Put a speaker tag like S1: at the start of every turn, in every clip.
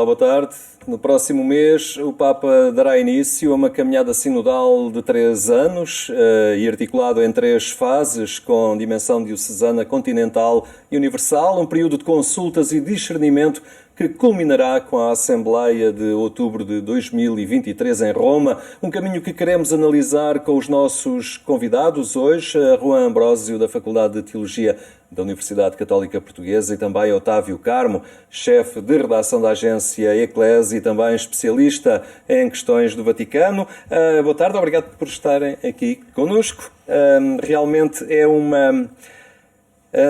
S1: Olá, boa tarde. No próximo mês, o Papa dará início a uma caminhada sinodal de 3 anos e articulado em 3 fases, com dimensão diocesana, continental e universal, um período de consultas e discernimento que culminará com a Assembleia de outubro de 2023 em Roma, um caminho que queremos analisar com os nossos convidados hoje, Juan Ambrósio, da Faculdade de Teologia da Universidade Católica Portuguesa, e também Otávio Carmo, chefe de redação da agência Eclésia e também especialista em questões do Vaticano. Boa tarde, obrigado por estarem aqui connosco. Realmente é uma...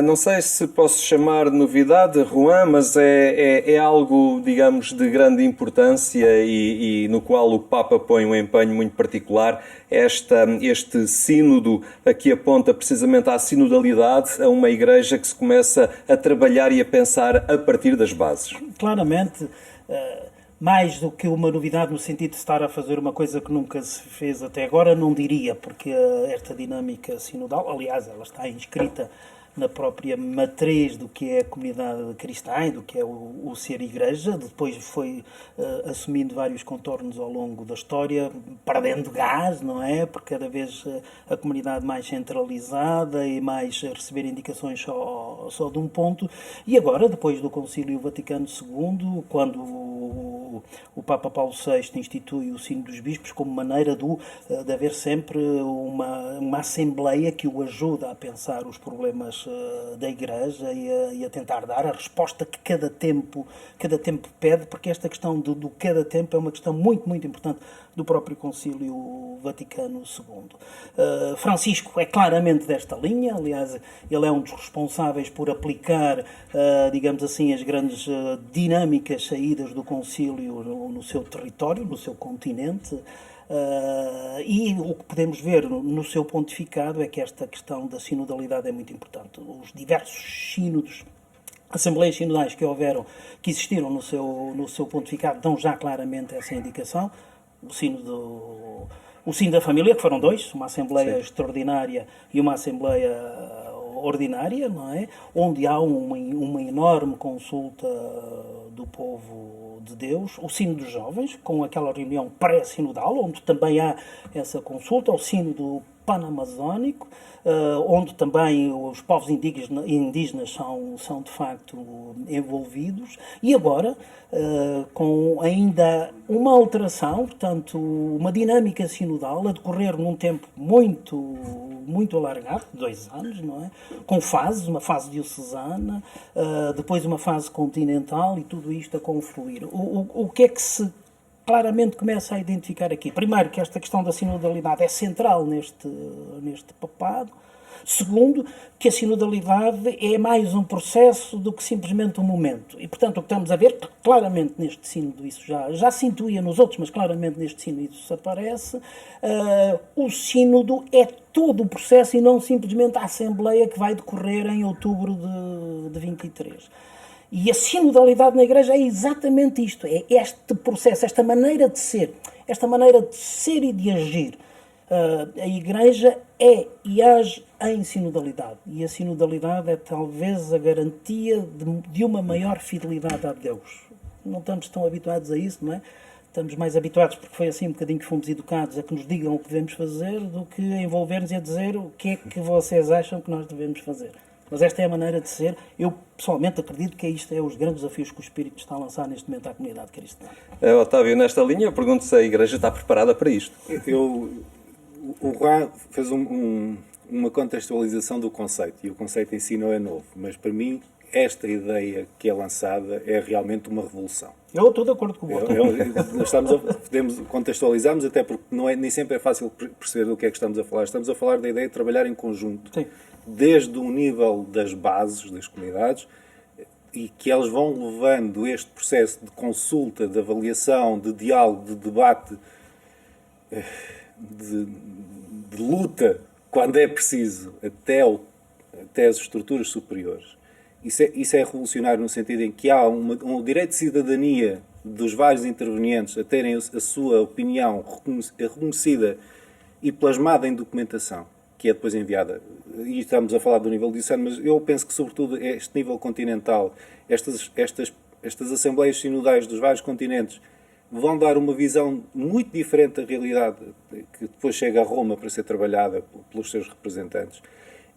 S1: Não sei se posso chamar de novidade, Juan, mas é algo, digamos, de grande importância e no qual o Papa põe um empenho muito particular. Este sínodo aqui aponta precisamente à sinodalidade, a uma igreja que se começa a trabalhar e a pensar a partir das bases.
S2: Claramente, mais do que uma novidade no sentido de estar a fazer uma coisa que nunca se fez até agora, não diria, porque esta dinâmica sinodal, aliás, ela está inscrita na própria matriz do que é a comunidade cristã, do que é o ser igreja, depois foi assumindo vários contornos ao longo da história, perdendo gás, não é? Porque cada vez a comunidade mais centralizada e mais a receber indicações só de um ponto. E agora, depois do Concílio Vaticano II, quando o Papa Paulo VI institui o Sínodo dos Bispos como maneira de haver sempre uma Assembleia que o ajuda a pensar os problemas da Igreja e a tentar dar a resposta que cada tempo pede, porque esta questão do cada tempo é uma questão muito, muito importante do próprio Concílio Vaticano II. Francisco é claramente desta linha, aliás, ele é um dos responsáveis por aplicar, digamos assim, as grandes dinâmicas saídas do Concílio no seu território, no seu continente. E o que podemos ver no seu pontificado é que esta questão da sinodalidade é muito importante. Os diversos sínodos, assembleias sinodais que existiram no seu pontificado dão já claramente essa indicação. O sínodo da família, que foram 2, uma assembleia extraordinária e uma assembleia ordinária, não é? Onde há uma enorme consulta do povo de Deus, o Sínodo dos Jovens, com aquela reunião pré-sinodal, onde também há essa consulta, o Sínodo Panamazónico, onde também os povos indígenas são de facto envolvidos, e agora com ainda uma alteração, portanto, uma dinâmica sinodal a decorrer num tempo muito alargado, 2 anos, não é? Com fases, uma fase diocesana, depois uma fase continental e tudo isto a confluir. O que é que se claramente começa a identificar aqui? Primeiro, que esta questão da sinodalidade é central neste papado. Segundo, que a sinodalidade é mais um processo do que simplesmente um momento. E, portanto, o que estamos a ver, claramente neste sínodo isso já se intuía nos outros, mas claramente neste sínodo isso aparece, o sínodo é todo o processo e não simplesmente a Assembleia que vai decorrer em outubro de 23. E a sinodalidade na Igreja é exatamente isto, é este processo, esta maneira de ser e de agir. A Igreja é e age em sinodalidade. E a sinodalidade é talvez a garantia de uma maior fidelidade a Deus. Não estamos tão habituados a isso, não é? Estamos mais habituados, porque foi assim um bocadinho que fomos educados, a que nos digam o que devemos fazer, do que a envolver-nos e a dizer o que é que vocês acham que nós devemos fazer. Mas esta é a maneira de ser. Eu, pessoalmente, acredito que isto é os grandes desafios que o Espírito está a lançar neste momento à comunidade cristã.
S1: Otávio, nesta linha, eu pergunto se a Igreja está preparada para isto.
S3: O Juan fez uma contextualização do conceito, e o conceito em si não é novo, mas para mim esta ideia que é lançada é realmente uma revolução.
S2: Eu estou de acordo com o voto.
S3: Podemos contextualizarmos, até porque nem sempre é fácil perceber do que é que estamos a falar. Estamos a falar da ideia de trabalhar em conjunto,
S2: Sim.
S3: Desde o nível das bases das comunidades, e que eles vão levando este processo de consulta, de avaliação, de diálogo, de debate, de luta, quando é preciso, até as estruturas superiores. Isso é revolucionário no sentido em que há um direito de cidadania dos vários intervenientes a terem a sua opinião reconhecida e plasmada em documentação, que é depois enviada. E estamos a falar do nível diocesano, mas eu penso que, sobretudo, este nível continental, estas assembleias sinodais dos vários continentes vão dar uma visão muito diferente da realidade que depois chega a Roma para ser trabalhada pelos seus representantes.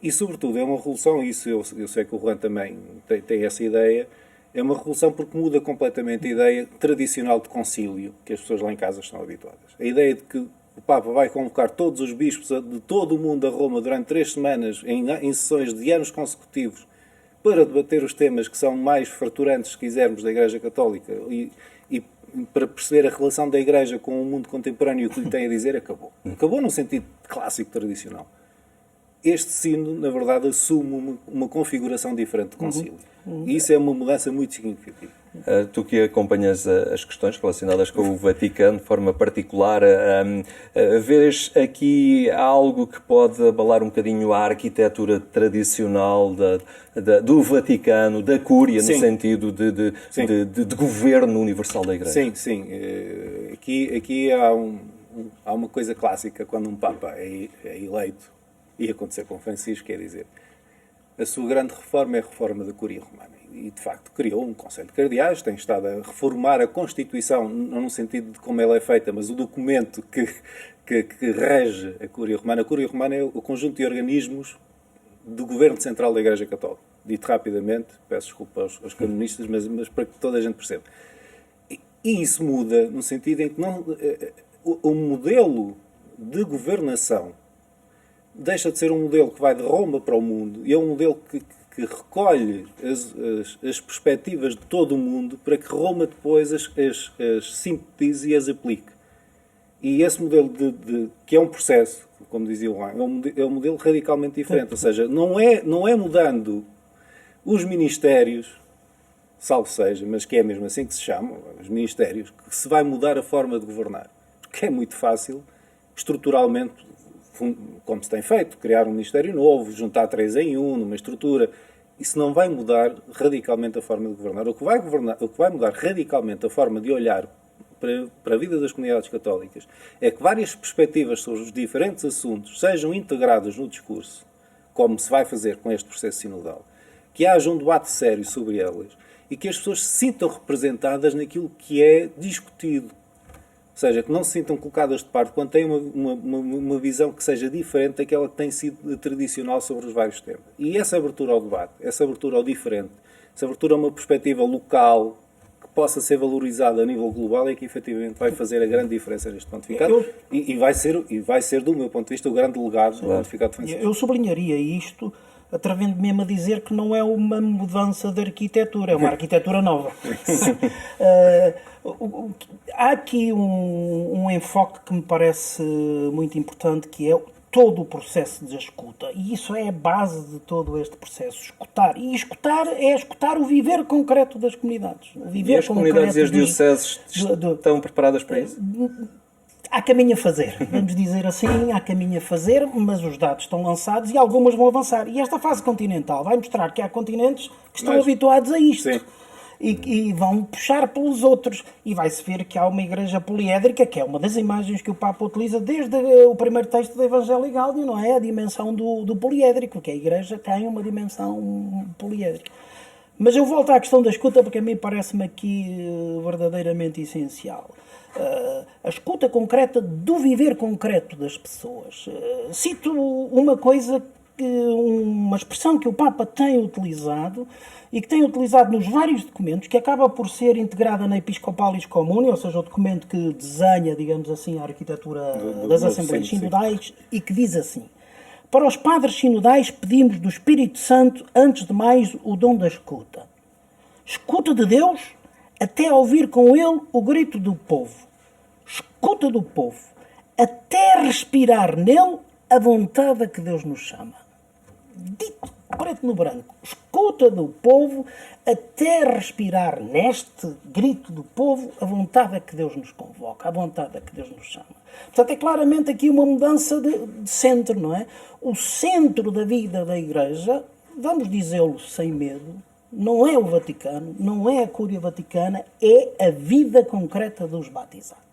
S3: E, sobretudo, é uma revolução, isso eu sei que o Juan também tem essa ideia, é uma revolução porque muda completamente a ideia tradicional de concílio que as pessoas lá em casa estão habituadas. A ideia de que o Papa vai convocar todos os bispos de todo o mundo a Roma durante 3 semanas, em sessões de anos consecutivos, para debater os temas que são mais fraturantes, se quisermos, da Igreja Católica e para perceber a relação da Igreja com o mundo contemporâneo e o que lhe tem a dizer, acabou. Acabou num sentido clássico, tradicional. Este sínodo, na verdade, assume uma configuração diferente de concílio. E isso é uma mudança muito significativa.
S1: Tu que acompanhas as questões relacionadas com o Vaticano de forma particular, vês aqui algo que pode abalar um bocadinho a arquitetura tradicional do Vaticano, da Cúria, no sentido de governo universal da Igreja?
S3: Sim, sim. Aqui há uma coisa clássica quando um Papa é eleito, e aconteceu com Francisco, quer dizer, a sua grande reforma é a reforma da Cúria Romana. E, de facto, criou um Conselho de Cardeais, tem estado a reformar a Constituição, não no sentido de como ela é feita, mas o documento que rege a Cúria Romana. A Cúria Romana é o conjunto de organismos do Governo Central da Igreja Católica. Dito rapidamente, peço desculpa aos canonistas, mas para que toda a gente perceba. E isso muda no sentido em que o modelo de governação deixa de ser um modelo que vai de Roma para o mundo e é um modelo que recolhe as perspectivas de todo o mundo para que Roma depois as sintetize e as aplique. E esse modelo que é um processo, como dizia o Juan, é um modelo radicalmente diferente. Ou seja, não é mudando os ministérios, salvo seja, mas que é mesmo assim que se chamam, os ministérios, que se vai mudar a forma de governar. Porque é muito fácil, estruturalmente, como se tem feito, criar um ministério novo, juntar 3 em 1, numa estrutura. Isso não vai mudar radicalmente a forma de governar. O que vai mudar radicalmente a forma de olhar para a vida das comunidades católicas é que várias perspectivas sobre os diferentes assuntos sejam integradas no discurso, como se vai fazer com este processo sinodal, que haja um debate sério sobre elas e que as pessoas se sintam representadas naquilo que é discutido. Ou seja, que não se sintam colocadas de parte quando têm uma visão que seja diferente daquela que tem sido tradicional sobre os vários temas. E essa abertura ao debate, essa abertura ao diferente, essa abertura a uma perspectiva local que possa ser valorizada a nível global é que efetivamente vai fazer a grande diferença neste pontificado e vai ser, do meu ponto de vista, o grande legado do pontificado de Francisco.
S2: Eu sublinharia isto atravendo mesmo a dizer que não é uma mudança de arquitetura, é uma arquitetura nova. Há aqui um enfoque que me parece muito importante, que é todo o processo de escuta. E isso é a base de todo este processo. Escutar. E escutar é escutar o viver concreto das comunidades. O viver
S1: e as comunidades e as dioceses estão preparadas para isso?
S2: Há caminho a fazer, vamos dizer assim, há caminho a fazer, mas os dados estão lançados e algumas vão avançar. E esta fase continental vai mostrar que há continentes que estão habituados a isto.
S3: Sim.
S2: E vão puxar pelos outros. E vai-se ver que há uma igreja poliédrica, que é uma das imagens que o Papa utiliza desde o primeiro texto do Evangelho Gaudium, não é? A dimensão do poliédrico, que a igreja tem uma dimensão poliédrica. Mas eu volto à questão da escuta, porque a mim parece-me aqui verdadeiramente essencial. A escuta concreta do viver concreto das pessoas. Cito uma coisa, uma expressão que o Papa tem utilizado e que tem utilizado nos vários documentos, que acaba por ser integrada na Episcopalis Communia, ou seja, o documento que desenha, digamos assim, a arquitetura das Assembleias Sinodais, e que diz assim: para os padres sinodais pedimos do Espírito Santo, antes de mais, o dom da escuta. Escuta de Deus até ouvir com ele o grito do povo. Escuta do povo até respirar nele a vontade a que Deus nos chama. Dito preto no branco. Escuta do povo até respirar neste grito do povo a vontade a que Deus nos convoca, a vontade a que Deus nos chama. Portanto, é claramente aqui uma mudança de centro, não é? O centro da vida da Igreja, vamos dizê-lo sem medo, não é o Vaticano, não é a Cúria Vaticana, é a vida concreta dos batizados.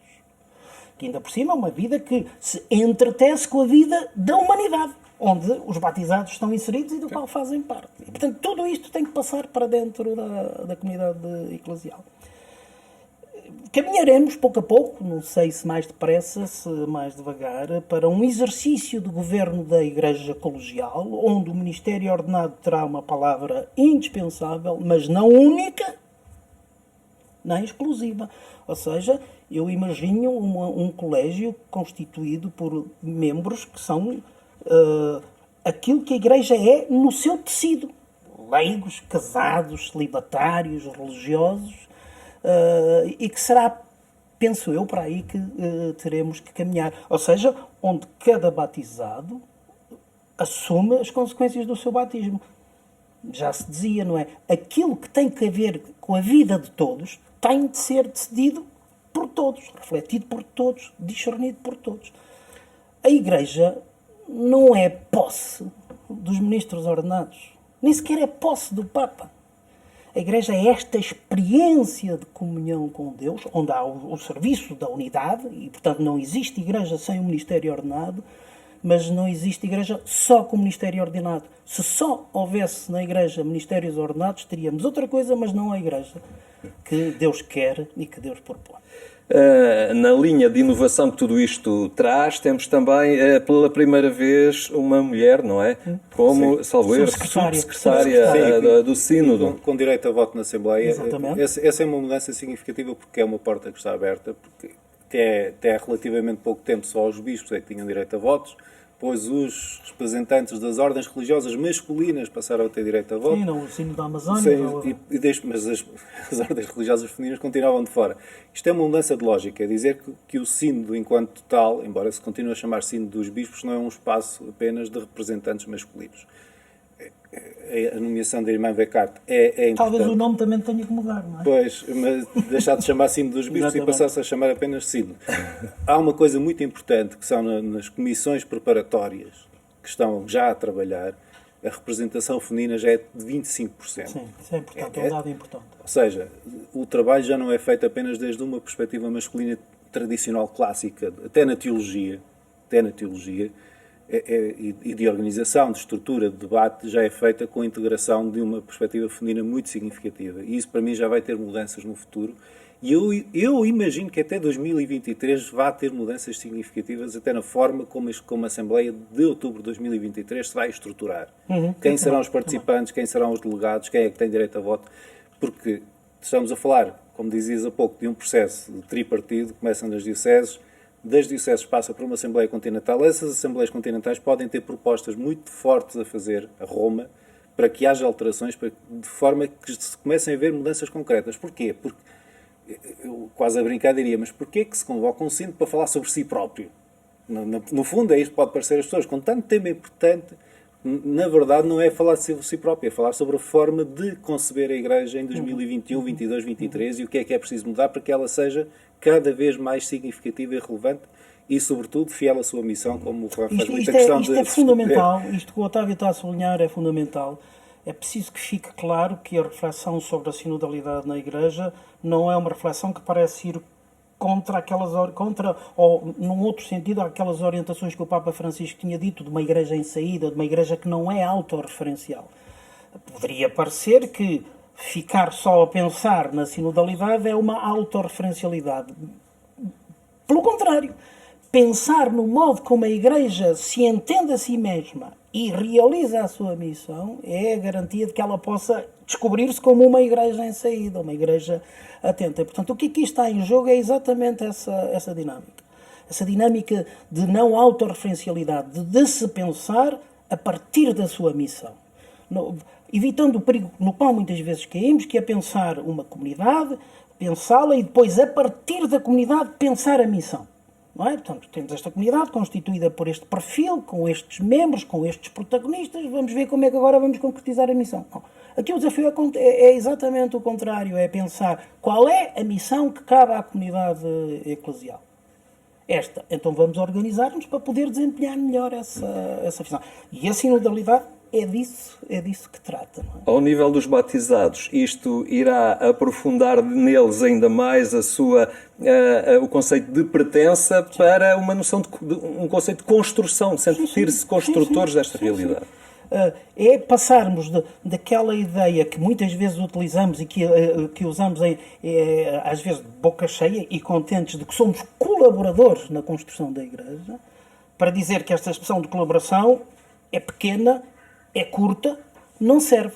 S2: Que ainda por cima é uma vida que se entretece com a vida da humanidade. onde os batizados estão inseridos e do qual fazem parte. E, portanto, tudo isto tem que passar para dentro da comunidade eclesial. Caminharemos pouco a pouco, não sei se mais depressa, se mais devagar, para um exercício de governo da Igreja colegial, onde o ministério ordenado terá uma palavra indispensável, mas não única, nem exclusiva. Ou seja, eu imagino um colégio constituído por membros que são aquilo que a Igreja é no seu tecido. Leigos, casados, celibatários, religiosos, e que será, penso eu, para aí que teremos que caminhar. Ou seja, onde cada batizado assume as consequências do seu batismo. Já se dizia, não é? Aquilo que tem que ver com a vida de todos tem de ser decidido por todos, refletido por todos, discernido por todos. A Igreja não é posse dos ministros ordenados, nem sequer é posse do Papa. A Igreja é esta experiência de comunhão com Deus, onde há o serviço da unidade, e, portanto, não existe Igreja sem o ministério ordenado, mas não existe Igreja só com o ministério ordenado. Se só houvesse na Igreja ministérios ordenados, teríamos outra coisa, mas não a Igreja que Deus quer e que Deus propõe.
S1: Na linha de inovação que tudo isto traz, temos também, pela primeira vez, uma mulher, não é? Como, salvo erro, subsecretária do Sínodo.
S3: Com direito a voto na Assembleia.
S2: Exatamente.
S3: Essa é uma mudança significativa porque é uma porta que está aberta, porque até há relativamente pouco tempo só os bispos é que tinham direito a votos, pois os representantes das ordens religiosas masculinas passaram a ter direito a voto.
S2: Sim, não, o Sínodo da Amazónia.
S3: Mas as ordens religiosas femininas continuavam de fora. Isto é uma mudança de lógica, é dizer que o Sínodo, enquanto tal, embora se continue a chamar Sínodo dos Bispos, não é um espaço apenas de representantes masculinos. A nomeação da irmã Becarte é importante.
S2: Talvez o nome também tenha que mudar, não é?
S3: Pois, mas deixar de chamar Sínodo dos Bispos e passar-se a chamar apenas Sínodo. Há uma coisa muito importante, que são nas comissões preparatórias que estão já a trabalhar, a representação feminina já é de 25%.
S2: Sim, isso é importante, é um dado importante.
S3: Ou seja, o trabalho já não é feito apenas desde uma perspectiva masculina tradicional, clássica, até na teologia, e de organização, de estrutura, de debate, já é feita com a integração de uma perspectiva feminina muito significativa. E isso, para mim, já vai ter mudanças no futuro. E eu imagino que até 2023 vá ter mudanças significativas, até na forma como a Assembleia de outubro de 2023 se vai estruturar. Quem serão os participantes, quem serão os delegados, quem é que tem direito a voto. Porque estamos a falar, como dizias há pouco, de um processo de tripartido, começam das dioceses, das dioceses passa para uma Assembleia Continental. Essas Assembleias Continentais podem ter propostas muito fortes a fazer a Roma para que haja alterações, de forma que se comecem a ver mudanças concretas. Porquê? Porque, eu quase a brincar diria, mas porquê que se convoca um sínodo para falar sobre si próprio? No fundo é isto que pode parecer as pessoas. Com tanto tema importante, na verdade não é falar sobre si próprio, é falar sobre a forma de conceber a Igreja em 2021, 22, 23 e o que é preciso mudar para que ela seja cada vez mais significativa e relevante e, sobretudo, fiel à sua missão, como o Juan faz muita questão de...
S2: Isto é fundamental, isto que o Otávio está a sublinhar é fundamental. É preciso que fique claro que a reflexão sobre a sinodalidade na Igreja não é uma reflexão que parece ir contra ou num outro sentido, aquelas orientações que o Papa Francisco tinha dito de uma Igreja em saída, de uma Igreja que não é autorreferencial. Poderia parecer que ficar só a pensar na sinodalidade é uma autorreferencialidade. Pelo contrário, pensar no modo como a Igreja se entende a si mesma e realiza a sua missão é a garantia de que ela possa descobrir-se como uma Igreja em saída, uma Igreja atenta. E, portanto, o que aqui está em jogo é exatamente essa dinâmica. Essa dinâmica de não autorreferencialidade, de se pensar a partir da sua missão. Evitando o perigo no qual muitas vezes caímos, que é pensar uma comunidade, pensá-la e depois, a partir da comunidade, pensar a missão. Não é? Portanto, temos esta comunidade constituída por este perfil, com estes membros, com estes protagonistas, vamos ver como é que agora vamos concretizar a missão. Não. Aqui o desafio é exatamente o contrário, é pensar qual é a missão que cabe à comunidade eclesial. Esta. Então vamos organizar-nos para poder desempenhar melhor essa missão. E a sinodalidade é disso que trata. Não é?
S1: Ao nível dos batizados, isto irá aprofundar neles ainda mais o conceito de pertença para uma noção um conceito de construção, de sentir-se construtores desta realidade.
S2: É passarmos daquela ideia que muitas vezes utilizamos e que usamos às vezes de boca cheia e contentes de que somos colaboradores na construção da Igreja, para dizer que esta expressão de colaboração é pequena, é curta, não serve.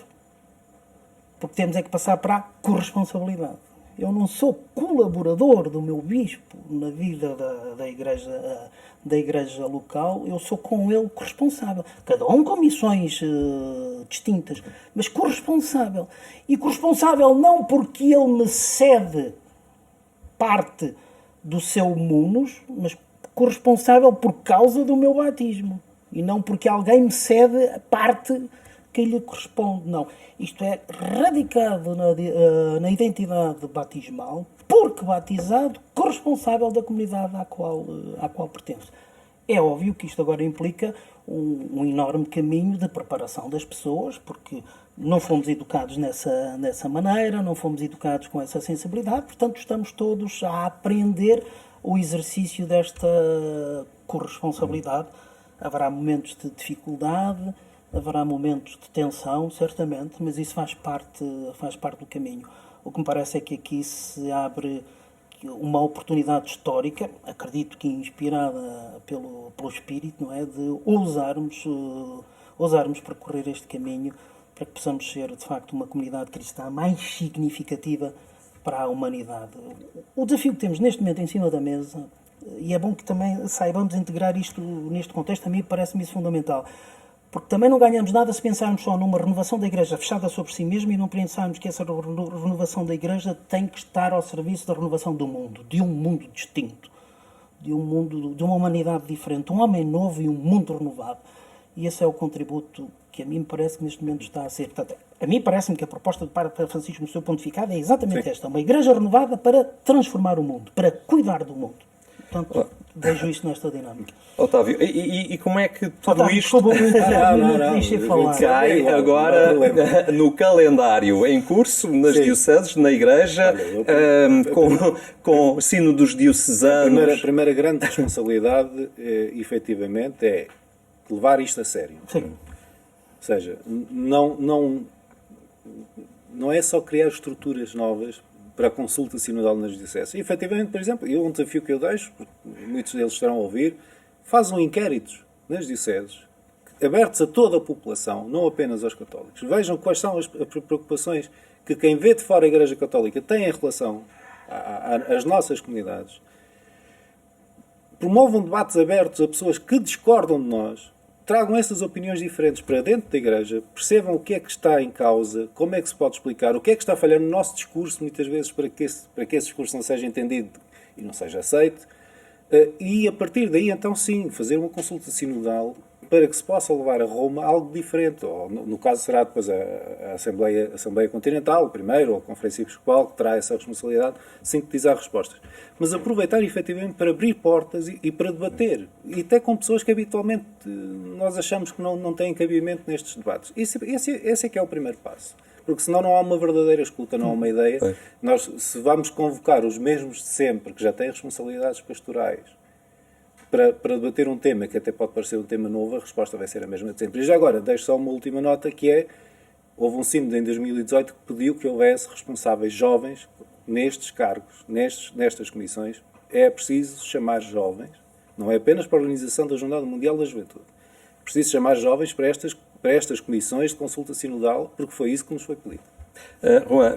S2: Porque temos é que passar para a corresponsabilidade. Eu não sou colaborador do meu bispo na vida da igreja local, eu sou com ele corresponsável. Cada um com missões distintas, mas corresponsável. E corresponsável não porque ele me cede parte do seu munus, mas corresponsável por causa do meu batismo. E não porque alguém me cede a parte que lhe corresponde. Não. Isto é radicado na identidade batismal, porque batizado, corresponsável da comunidade à qual pertence. É óbvio que isto agora implica um enorme caminho de preparação das pessoas, porque não fomos educados nessa maneira, não fomos educados com essa sensibilidade, portanto estamos todos a aprender o exercício desta corresponsabilidade. Haverá momentos de dificuldade, haverá momentos de tensão, certamente, mas isso faz parte do caminho. O que me parece é que aqui se abre uma oportunidade histórica, acredito que inspirada pelo Espírito, não é, de ousarmos percorrer este caminho para que possamos ser, de facto, uma comunidade cristã mais significativa para a humanidade. O desafio que temos neste momento em cima da mesa, e é bom que também saibamos integrar isto neste contexto, a mim parece-me isso fundamental, porque também não ganhamos nada se pensarmos só numa renovação da Igreja fechada sobre si mesma e não pensarmos que essa renovação da Igreja tem que estar ao serviço da renovação do mundo, de um mundo distinto, de uma humanidade diferente, um homem novo e um mundo renovado. E esse é o contributo que a mim me parece que neste momento está a ser. Portanto, a mim parece-me que a proposta do Papa Francisco, no seu pontificado, é exatamente esta, uma Igreja renovada para transformar o mundo, para cuidar do mundo. Portanto, vejo isto nesta dinâmica.
S1: Otávio, e como é que tudo
S2: Otávio,
S1: isto
S2: não,
S1: cai agora no calendário em curso, nas dioceses, na Igreja, com o sino dos diocesanos?
S3: A primeira grande responsabilidade, efetivamente, é levar isto a sério.
S2: Sim.
S3: Ou seja, não é só criar estruturas novas para a consulta sinodal nas dioceses. E, efetivamente, por exemplo, um desafio que eu deixo, porque muitos deles estarão a ouvir, façam inquéritos nas dioceses, abertos a toda a população, não apenas aos católicos. Vejam quais são as preocupações que quem vê de fora a Igreja Católica tem em relação às nossas comunidades. Promovam debates abertos a pessoas que discordam de nós, tragam essas opiniões diferentes para dentro da Igreja, percebam o que é que está em causa, como é que se pode explicar, o que é que está a falhar no nosso discurso, muitas vezes, para que esse discurso não seja entendido e não seja aceito. E, a partir daí, então, sim, fazer uma consulta sinodal para que se possa levar a Roma algo diferente. Ou, no caso, será depois a Assembleia Continental, primeiro, ou a Conferência Episcopal, que terá essa responsabilidade de sintetizar respostas. Mas aproveitar, efetivamente, para abrir portas e para debater. E até com pessoas que, habitualmente, nós achamos que não têm cabimento nestes debates. Esse é que é o primeiro passo. Porque senão não há uma verdadeira escuta, não há uma ideia. Nós, se vamos convocar os mesmos de sempre, que já têm responsabilidades pastorais, para debater um tema que até pode parecer um tema novo, a resposta vai ser a mesma de sempre. E já agora, deixo só uma última nota, que é, houve um sínodo em 2018 que pediu que houvesse responsáveis jovens nestes cargos, nestas comissões. É preciso chamar jovens, não é apenas para a organização da Jornada Mundial da Juventude. É preciso chamar jovens para estas comissões de consulta sinodal, porque foi isso que nos foi pedido.
S1: Juan,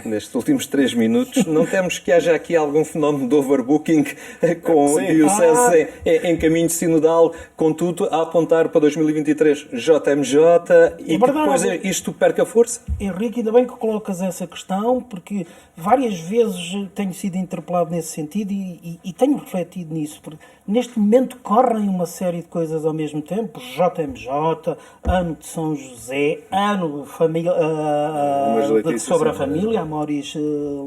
S1: nestes últimos 3 minutos, não temos que haja aqui algum fenómeno de overbooking com dioceses em caminho sinodal, contudo, a apontar para 2023 JMJ e que depois isto perca força?
S2: Henrique, ainda bem que colocas essa questão, porque várias vezes tenho sido interpelado nesse sentido e tenho refletido nisso, porque neste momento correm uma série de coisas ao mesmo tempo, JMJ, ano de São José, ano família... sobre a família, Amoris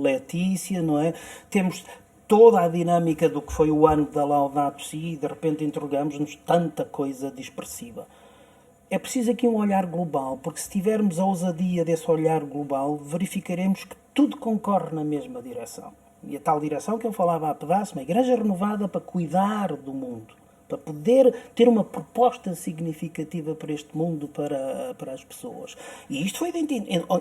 S2: Letícia, não é? Temos toda a dinâmica do que foi o ano da Laudato Si e de repente interrogamos-nos tanta coisa dispersiva. é preciso aqui um olhar global, porque se tivermos a ousadia desse olhar global, verificaremos que tudo concorre na mesma direção. E a tal direção que eu falava há pedaço, uma igreja renovada para cuidar do mundo, para poder ter uma proposta significativa para este mundo, para as pessoas. E isto foi,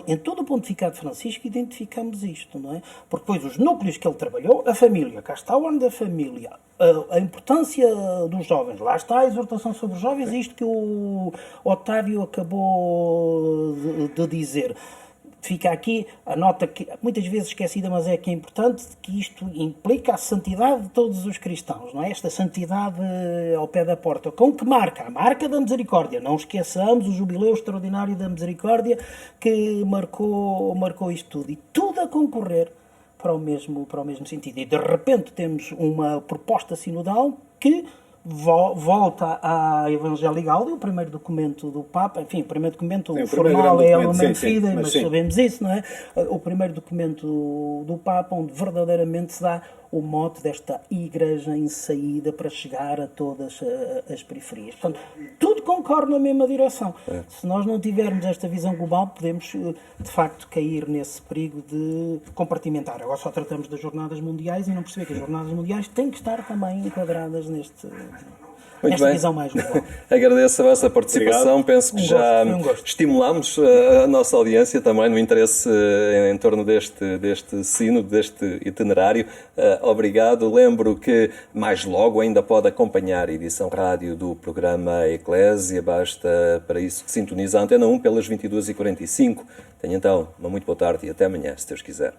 S2: em todo o pontificado de Francisco, identificamos isto, não é? Porque depois os núcleos que ele trabalhou, a família, cá está o ano da família, a importância dos jovens, lá está a exortação sobre os jovens, isto que o Otávio acabou de dizer. Fica aqui a nota que, muitas vezes esquecida, mas é que é importante, que isto implica a santidade de todos os cristãos, não é? Esta santidade ao pé da porta. Com que marca? A marca da misericórdia. Não esqueçamos o jubileu extraordinário da misericórdia que marcou isto tudo. E tudo a concorrer para o mesmo sentido. E de repente temos uma proposta sinodal que volta à Evangelii Gaudium, o primeiro documento do Papa, enfim, o primeiro documento formal é a Lumen Fidei, mas sabemos isso, não é? O primeiro documento do Papa, onde verdadeiramente se dá o mote desta igreja em saída para chegar a todas as periferias. Portanto, tudo concorre na mesma direção. Se nós não tivermos esta visão global, podemos, de facto, cair nesse perigo de compartimentar. Agora só tratamos das jornadas mundiais e não perceber que as jornadas mundiais têm que estar também enquadradas nesta visão mais global.
S1: Agradeço a vossa participação. Obrigado. Penso que já estimulámos a nossa audiência também no interesse em torno deste sínodo, deste itinerário. Obrigado. Lembro que mais logo ainda pode acompanhar a edição rádio do programa Eclésia. Basta para isso que sintoniza a Antena 1 pelas 22h45. Tenha então uma muito boa tarde e até amanhã, se Deus quiser.